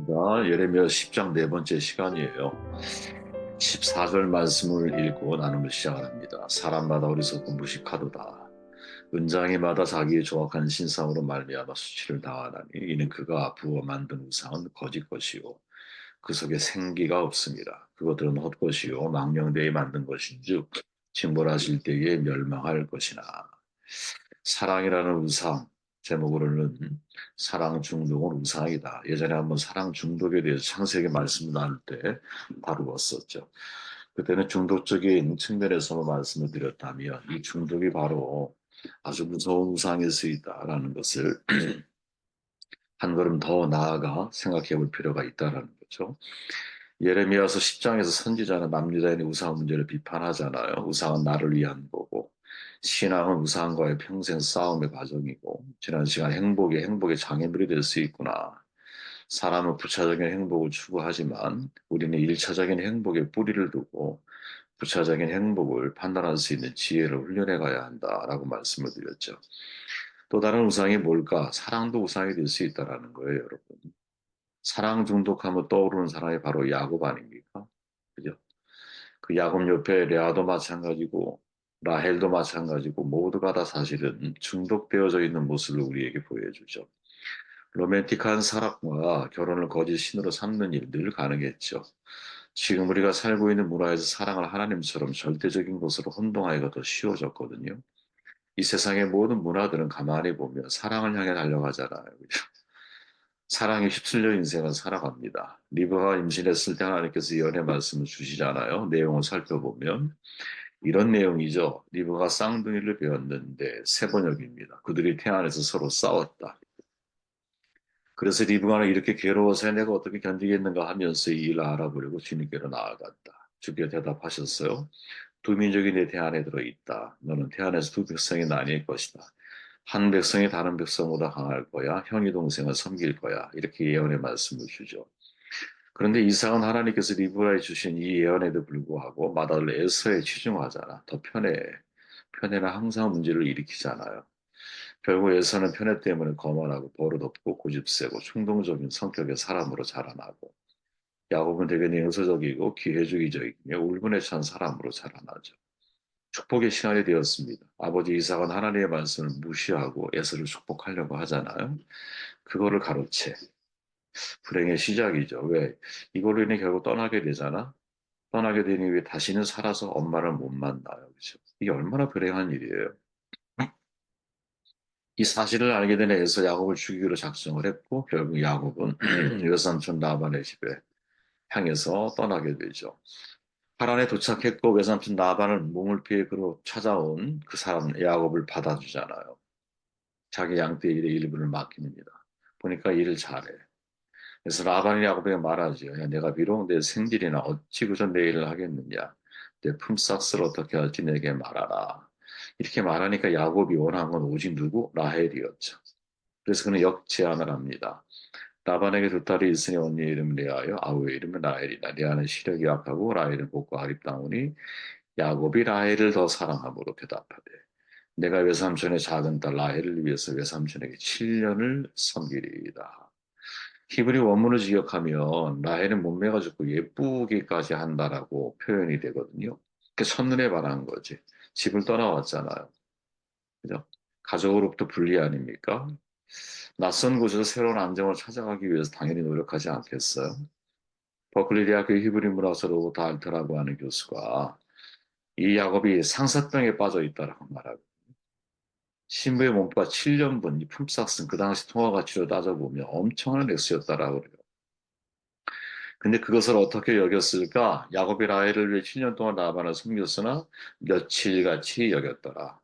반갑습니다. 예레미야 10장 네 번째 시간이에요. 14절 말씀을 읽고 나눔을 시작합니다. 사람마다 어리석고 무식하도다. 은장이마다 자기의 조악한 신상으로 말미암아 수치를 당하나니 이는 그가 부어 만든 우상은 거짓 것이요 그 속에 생기가 없습니다. 그것들은 헛것이요 망령되이 만든 것인즉 징벌하실 때에 멸망할 것이나. 사랑이라는 우상, 제목으로는 사랑 중독은 우상이다. 예전에 한번 사랑 중독에 대해서 창세기 말씀을 나눌 때 다루었었죠. 그때는 중독적인 측면에서만 말씀을 드렸다면 이 중독이 바로 아주 무서운 우상일 수 있다라는 것을 한 걸음 더 나아가 생각해 볼 필요가 있다라는 거죠. 예레미야서 10장에서 선지자는 남유다인의 우상 문제를 비판하잖아요. 우상은 나를 위한 거고 신앙은 우상과의 평생 싸움의 과정이고 지난 시간 행복의 장애물이 될 수 있구나. 사람은 부차적인 행복을 추구하지만 우리는 일차적인 행복에 뿌리를 두고 부차적인 행복을 판단할 수 있는 지혜를 훈련해 가야 한다라고 말씀을 드렸죠. 또 다른 우상이 뭘까? 사랑도 우상이 될 수 있다라는 거예요, 여러분. 사랑 중독하면 떠오르는 사람이 바로 야곱 아닙니까? 그죠? 그 야곱 옆에 레아도 마찬가지고 라헬도 마찬가지고 모두가 다 사실은 중독되어져 있는 모습을 우리에게 보여주죠. 로맨틱한 사랑과 결혼을 거짓 신으로 삼는 일 늘 가능했죠. 지금 우리가 살고 있는 문화에서 사랑을 하나님처럼 절대적인 것으로 혼동하기가 더 쉬워졌거든요. 이 세상의 모든 문화들은 가만히 보면 사랑을 향해 달려가잖아요. 그죠? 사랑에 휩쓸려 인생을 살아갑니다. 리브가 임신했을 때 하나님께서 연애 말씀을 주시잖아요. 내용을 살펴보면 이런 내용이죠. 리브가 쌍둥이를 배웠는데 세 번역입니다. 그들이 태안에서 서로 싸웠다. 그래서 리브가는 이렇게 괴로워서 내가 어떻게 견디겠는가 하면서 이 일을 알아보려고 주님께로 나아갔다. 주께서 대답하셨어요. 두 민족이 내 태안에 들어있다. 너는 태안에서 두 백성이 나뉠 것이다. 한 백성이 다른 백성보다 강할 거야. 형이 동생을 섬길 거야. 이렇게 예언의 말씀을 주죠. 그런데 이상은 하나님께서 리브라에 주신 이 예언에도 불구하고 마다를 에서에 치중하잖아. 더 편해. 편애는 항상 문제를 일으키잖아요. 결국 에서는 편애 때문에 거만하고 버릇없고 고집세고 충동적인 성격의 사람으로 자라나고 야곱은 되게 냉소적이고 기회주의적이며 울분에 찬 사람으로 자라나죠. 축복의 시간이 되었습니다. 아버지 이삭은 하나님의 말씀을 무시하고 에서를 축복하려고 하잖아요. 그거를 가로채. 불행의 시작이죠. 왜? 이걸로 인해 결국 떠나게 되잖아. 떠나게 되니 왜 다시는 살아서 엄마를 못 만나요. 그죠? 이게 얼마나 불행한 일이에요. 이 사실을 알게 된 에서 야곱을 죽이기로 작정을 했고 결국 야곱은 외삼촌 라반의 집에 향해서 떠나게 되죠. 하란에 도착했고 외삼촌 라반을 몽을 피해 그로 찾아온 그 사람 야곱을 받아주잖아요. 자기 양떼 일의 일부를 맡깁니다. 보니까 일을 잘해. 그래서 라반이 야곱에게 말하지요. 야, 내가 비록 내 생질이나 어찌 그저 내 일을 하겠느냐. 내 품삯을 어떻게 할지 내게 말하라. 이렇게 말하니까 야곱이 원한 건 오직 누구? 라헬이었죠. 그래서 그는 역제안을 합니다. 라반에게 두 딸이 있으니 언니 이름은 레아요 아우의 이름은 라헬이다. 레아는 시력이 약하고 라헬은 곱고 아립다우니 야곱이 라헬을 더 사랑함으로 대답하되 내가 외삼촌의 작은 딸 라헬을 위해서 외삼촌에게 7년을 섬기리이다. 히브리 원문을 직역하면 라헬은 몸매가 좋고 예쁘기까지 한다라고 표현이 되거든요. 그 첫눈에 반한 거지. 집을 떠나왔잖아요. 그죠? 가족으로부터 분리 아닙니까? 낯선 곳에서 새로운 안정을 찾아가기 위해서 당연히 노력하지 않겠어요? 버클리 대학교 히브리 문학서 로버트 알터라고 하는 교수가 이 야곱이 상사병에 빠져 있다라고 말하고 신부의 몸과 7년분 이 품삯은 그 당시 통화 가치로 따져보면 엄청난 액수였다라고 그래요. 근데 그것을 어떻게 여겼을까? 야곱이 라헬을 위해 7년 동안 라반을 섬겼으나 며칠같이 여겼더라.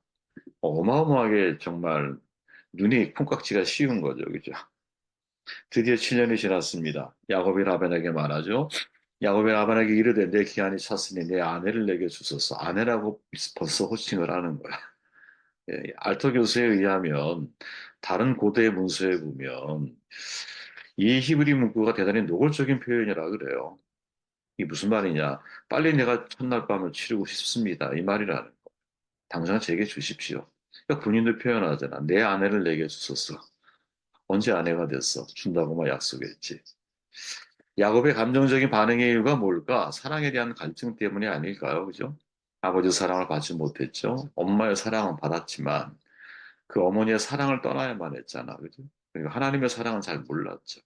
어마어마하게 정말 눈이 콩깍지가 씌운 거죠. 그죠? 드디어 7년이 지났습니다. 야곱이 라반에게 말하죠. 야곱이 라반에게 이르되 내 기한이 찼으니 내 아내를 내게 주소서. 아내라고 벌써 호칭을 하는 거야. 예, 알터 교수에 의하면 다른 고대 문서에 보면 이 히브리 문구가 대단히 노골적인 표현이라 그래요. 이게 무슨 말이냐? 빨리 내가 첫날 밤을 치르고 싶습니다. 이 말이라는 거. 당장 제게 주십시오. 그러니까 군인도 표현하잖아. 내 아내를 내게 주소서. 언제 아내가 됐어? 준다고만 약속했지. 야곱의 감정적인 반응의 이유가 뭘까? 사랑에 대한 갈증 때문이 아닐까요? 그죠? 아버지 사랑을 받지 못했죠. 엄마의 사랑은 받았지만 그 어머니의 사랑을 떠나야만 했잖아. 그죠? 그러니까 하나님의 사랑은 잘 몰랐죠.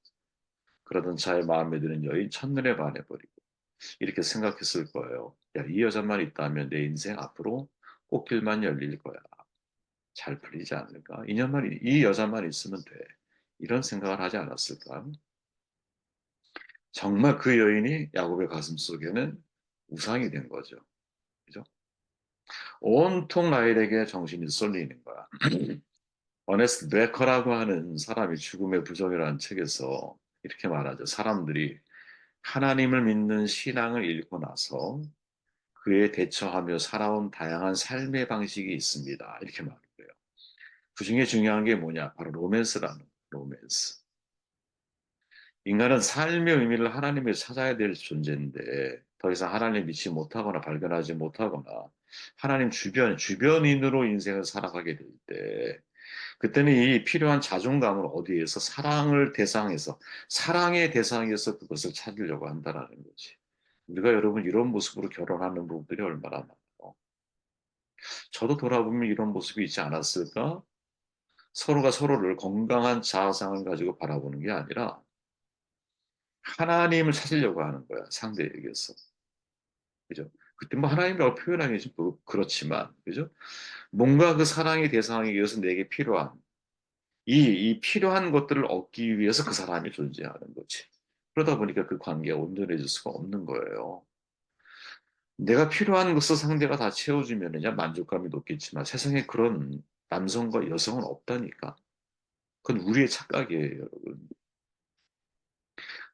그러던 차에 마음에 드는 여인 첫눈에 반해버리고 이렇게 생각했을 거예요. 야, 이 여자만 있다면 내 인생 앞으로 꽃길만 열릴 거야. 잘 풀리지 않을까? 이 여자만 있으면 돼. 이런 생각을 하지 않았을까? 정말 그 여인이 야곱의 가슴 속에는 우상이 된 거죠. 그죠? 온통 라헬에게 정신이 쏠리는 거야. 어네스트 베커라고 하는 사람이 죽음의 부정이라는 책에서 이렇게 말하죠. 사람들이 하나님을 믿는 신앙을 잃고 나서 그에 대처하며 살아온 다양한 삶의 방식이 있습니다. 이렇게 말해요. 그 중에 중요한 게 뭐냐? 바로 로맨스라는 거예요. 로맨스. 인간은 삶의 의미를 하나님에 찾아야 될 존재인데 더 이상 하나님 믿지 못하거나 발견하지 못하거나 하나님 주변인으로 인생을 살아가게 될 때 그때는 이 필요한 자존감을 어디에서 사랑의 대상에서 그것을 찾으려고 한다라는 거지. 우리가 여러분 이런 모습으로 결혼하는 부부들이 얼마나 많아요. 저도 돌아보면 이런 모습이 있지 않았을까? 서로가 서로를 건강한 자아상을 가지고 바라보는 게 아니라 하나님을 찾으려고 하는 거야, 상대에게서. 그죠? 그때 뭐 하나님이라고 표현하기 좀 그렇지만, 그죠? 뭔가 그 사랑의 대상에 의해서 내게 필요한, 이 필요한 것들을 얻기 위해서 그 사람이 존재하는 거지. 그러다 보니까 그 관계가 온전해질 수가 없는 거예요. 내가 필요한 것을 상대가 다 채워주면 이제 만족감이 높겠지만 세상에 그런 남성과 여성은 없다니까. 그건 우리의 착각이에요, 여러분.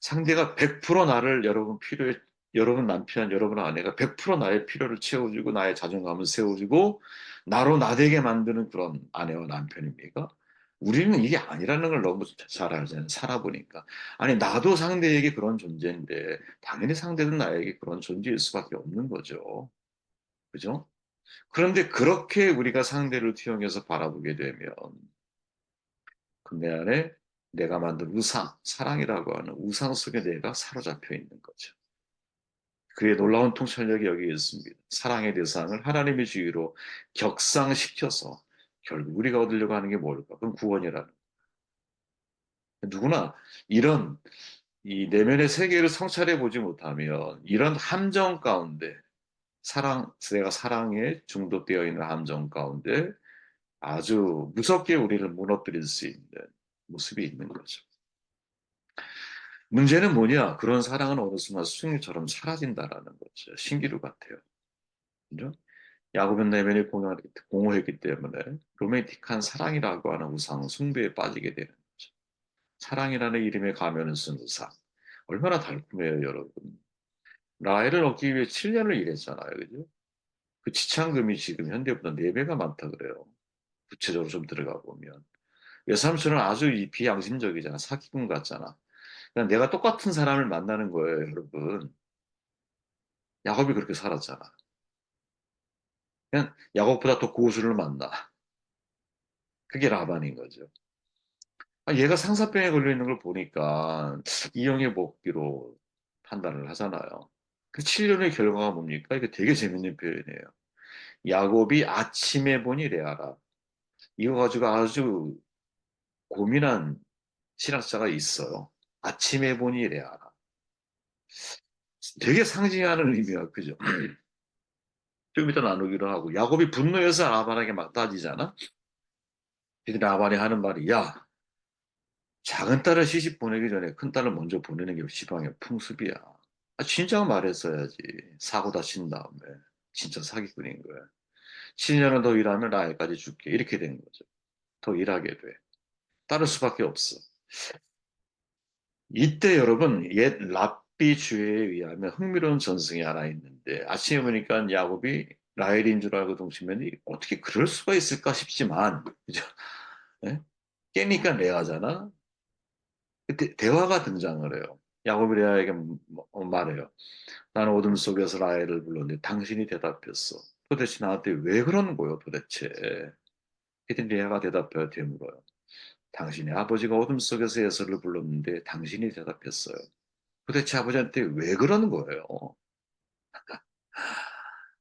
상대가 100% 나를 여러분 남편, 여러분 아내가 100% 나의 필요를 채워주고 나의 자존감을 세워주고 나로 나되게 만드는 그런 아내와 남편입니까? 우리는 이게 아니라는 걸 너무 잘 알잖아요. 살아보니까. 아니, 나도 상대에게 그런 존재인데 당연히 상대도 나에게 그런 존재일 수밖에 없는 거죠. 그죠? 그런데 그렇게 우리가 상대를 투영해서 바라보게 되면 그 내 안에 내가 만든 사랑이라고 하는 우상 속에 내가 사로잡혀 있는 거죠. 그의 놀라운 통찰력이 여기에 있습니다. 사랑의 대상을 하나님의 주의로 격상시켜서 결국 우리가 얻으려고 하는 게 뭘까? 그건 구원이라는. 누구나 이런 이 내면의 세계를 성찰해 보지 못하면 이런 함정 가운데 내가 사랑에 중독되어 있는 함정 가운데 아주 무섭게 우리를 무너뜨릴 수 있는 모습이 있는 거죠. 문제는 뭐냐? 그런 사랑은 어느 순간 수증기처럼 사라진다라는 거죠. 신기루 같아요. 그죠? 야곱은 내면이 공허했기 때문에 로맨틱한 사랑이라고 하는 우상 숭배에 빠지게 되는 거죠. 사랑이라는 이름의 가면을 쓴 우상. 얼마나 달콤해요, 여러분. 라헬을 얻기 위해 7년을 일했잖아요. 그죠? 그 지참금이 지금 현대보다 4배가 많다 그래요. 구체적으로 좀 들어가 보면. 외삼촌은 아주 비양심적이잖아. 사기꾼 같잖아. 그냥 내가 똑같은 사람을 만나는 거예요, 여러분. 야곱이 그렇게 살았잖아. 그냥 야곱보다 더 고수를 만나. 그게 라반인 거죠. 얘가 상사병에 걸려 있는 걸 보니까 이형의 먹기로 판단을 하잖아요. 그 7년의 결과가 뭡니까? 이거 되게 재밌는 표현이에요. 야곱이 아침에 보니 레아라. 이거 가지고 아주 고민한 신학자가 있어요. 아침에 보니 레아라. 되게 상징하는 의미야, 그죠? 좀 이따 나누기로 하고. 야곱이 분노해서 라반에게 막 따지잖아? 근데 라반이 하는 말이, 야, 작은 딸을 시집 보내기 전에 큰 딸을 먼저 보내는 게 시방의 풍습이야. 진작 말했어야지. 사고 다친 다음에. 진짜 사기꾼인 거야. 7년은 더 일하면 나이까지 줄게. 이렇게 된 거죠. 더 일하게 돼. 따를 수밖에 없어. 이때 여러분, 옛 랍비 주의에 의하면 흥미로운 전승이 하나 있는데, 아침에 보니까 야곱이 라헬인 줄 알고 동치면이 어떻게 그럴 수가 있을까 싶지만, 그죠? 예? 깨니까 레아잖아? 그때 대화가 등장을 해요. 야곱이 레아에게 말해요. 나는 어둠 속에서 라헬을 불렀는데 당신이 대답했어. 도대체 나한테 왜 그러는 거요, 도대체? 그때 레아가 대답해요, 되물어요. 당신의 아버지가 어둠 속에서 예서를 불렀는데 당신이 대답했어요. 도대체 아버지한테 왜 그러는 거예요?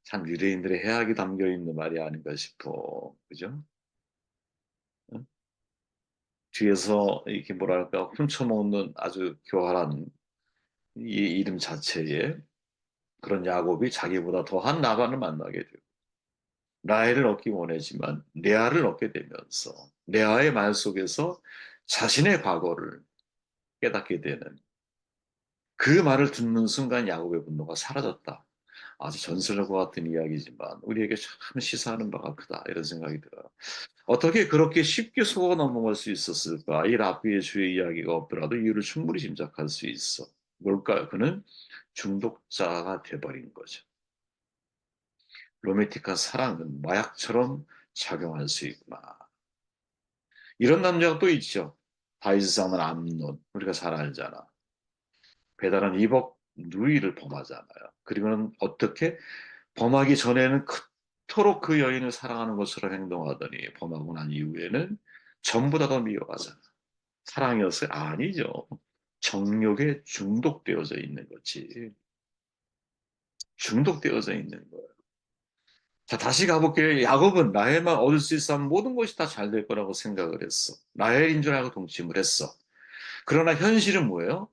참 유대인들의 해악이 담겨 있는 말이 아닌가 싶어. 그죠? 응? 뒤에서 이렇게 뭐랄까 훔쳐먹는 아주 교활한 이 이름 자체에 그런 야곱이 자기보다 더한 라반을 만나게 되고 라헬을 얻기 원하지만 레아를 얻게 되면서 레아의 말 속에서 자신의 과거를 깨닫게 되는 그 말을 듣는 순간 야곱의 분노가 사라졌다. 아주 전설과 같은 이야기지만 우리에게 참 시사하는 바가 크다 이런 생각이 들어요. 어떻게 그렇게 쉽게 속아 넘어갈 수 있었을까? 이 라비의 주의 이야기가 없더라도 이유를 충분히 짐작할 수 있어. 뭘까요? 그는 중독자가 돼버린 거죠. 로맨틱한 사랑은 마약처럼 작용할 수 있구나. 이런 남자가 또 있죠. 다윗의 사는 암논. 우리가 잘 알잖아. 배달한 2억 누이를 범하잖아요. 그리고는 어떻게 범하기 전에는 그토록 그 여인을 사랑하는 것처럼 행동하더니 범하고 난 이후에는 전부 다 더 미워하잖아. 사랑이었어요? 아니죠. 정욕에 중독되어져 있는 거지. 중독되어져 있는 거예요. 자, 다시 가볼게요. 야곱은 라헬만 얻을 수 있으면 모든 것이 다 잘 될 거라고 생각을 했어. 라헬인 줄 알고 동침을 했어. 그러나 현실은 뭐예요?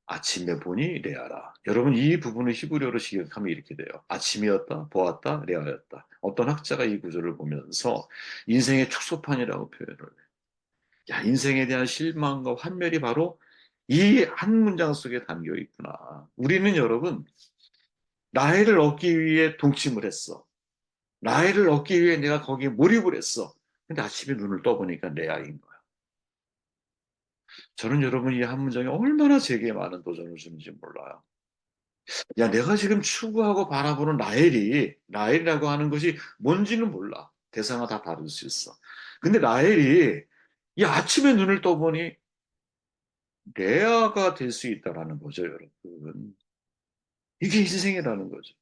아침에 보니 레아라. 여러분 이 부분을 히브리어로 시각하면 이렇게 돼요. 아침이었다, 보았다, 레아였다. 어떤 학자가 이 구조를 보면서 인생의 축소판이라고 표현을 해요. 야, 인생에 대한 실망과 환멸이 바로 이 한 문장 속에 담겨 있구나. 우리는 여러분 라헬을 얻기 위해 동침을 했어. 라헬을 얻기 위해 내가 거기에 몰입을 했어. 근데 아침에 눈을 떠보니까 레아인 거야. 저는 여러분 이 한 문장이 얼마나 제게 많은 도전을 주는지 몰라요. 야, 내가 지금 추구하고 바라보는 라헬이라고 하는 것이 뭔지는 몰라. 대상은 다 다를 수 있어. 근데 라헬이 이 아침에 눈을 떠보니 레아가 될 수 있다라는 거죠, 여러분. 이게 인생이라는 거죠.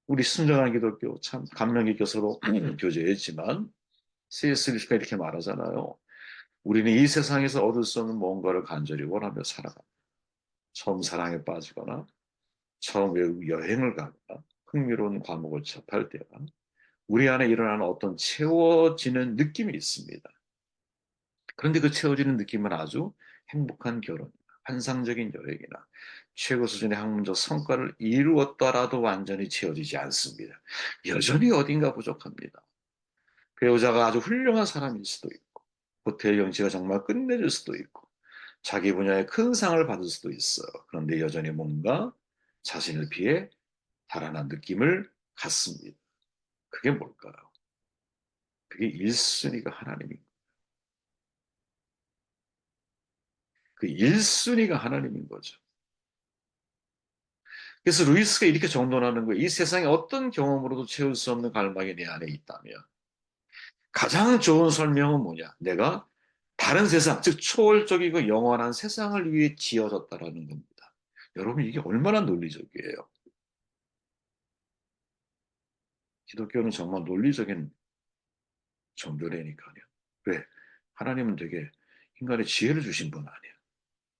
우리 순정한 기독교 참 감명 깊게 서로 교제했지만 C.S. 루시가 이렇게 말하잖아요. 우리는 이 세상에서 얻을 수 없는 뭔가를 간절히 원하며 살아간다. 처음 사랑에 빠지거나 처음 외국 여행을 가거나 흥미로운 과목을 접할 때가 우리 안에 일어나는 어떤 채워지는 느낌이 있습니다. 그런데 그 채워지는 느낌은 아주 행복한 결혼, 환상적인 여행이나 최고 수준의 학문적 성과를 이루었더라도 완전히 채워지지 않습니다. 여전히 어딘가 부족합니다. 배우자가 아주 훌륭한 사람일 수도 있고, 호텔 영치가 정말 끝내줄 수도 있고, 자기 분야에 큰 상을 받을 수도 있어요. 그런데 여전히 뭔가 자신을 피해 달아난 느낌을 갖습니다. 그게 뭘까요? 그게 1순위가 하나님인 거예요. 그 1순위가 하나님인 거죠. 그래서 루이스가 이렇게 정론하는 거예요. 이 세상에 어떤 경험으로도 채울 수 없는 갈망이 내 안에 있다면 가장 좋은 설명은 뭐냐? 내가 다른 세상, 즉 초월적이고 영원한 세상을 위해 지어졌다라는 겁니다. 여러분 이게 얼마나 논리적이에요. 기독교는 정말 논리적인 종교라니까요. 왜? 하나님은 되게 인간의 지혜를 주신 분 아니에요.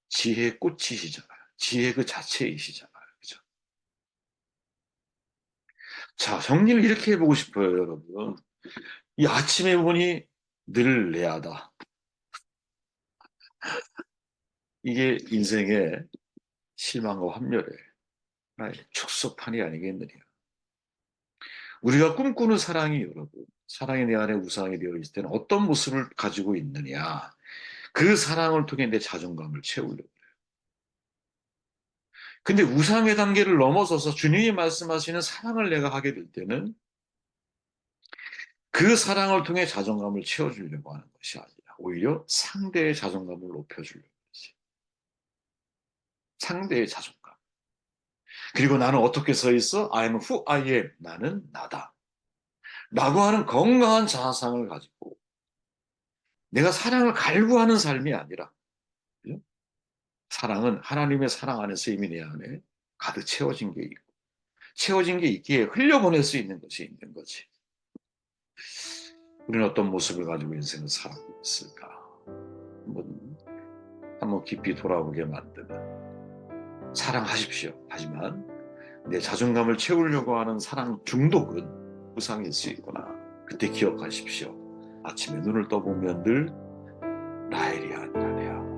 지혜의 꽃이시잖아요. 지혜 그 자체이시잖아요. 그죠? 자, 정리를 이렇게 해보고 싶어요, 여러분. 이 아침에 보니 늘 레아다. 이게 인생의 실망과 환멸의 하나의 축소판이 아니겠느냐. 우리가 꿈꾸는 사랑이 여러분, 사랑이 내 안에 우상이 되어 있을 때는 어떤 모습을 가지고 있느냐. 그 사랑을 통해 내 자존감을 채우려고. 근데 우상의 단계를 넘어서서 주님이 말씀하시는 사랑을 내가 하게 될 때는 그 사랑을 통해 자존감을 채워주려고 하는 것이 아니라 오히려 상대의 자존감을 높여주려고 하지. 상대의 자존감. 그리고 나는 어떻게 서 있어? I'm who I am. 나는 나다. 라고 하는 건강한 자아상을 가지고 내가 사랑을 갈구하는 삶이 아니라 그죠? 사랑은 하나님의 사랑 안에서 이미 내 안에 가득 채워진 게 있고 채워진 게 있기에 흘려보낼 수 있는 것이 있는 거지. 우리는 어떤 모습을 가지고 인생을 살아가고 있을까? 한번 한번 깊이 돌아보게 만드는 사랑하십시오. 하지만 내 자존감을 채우려고 하는 사랑 중독은 부상일 수 있구나. 그때 기억하십시오. 아침에 눈을 떠보면 늘 라헬이 아니라네요.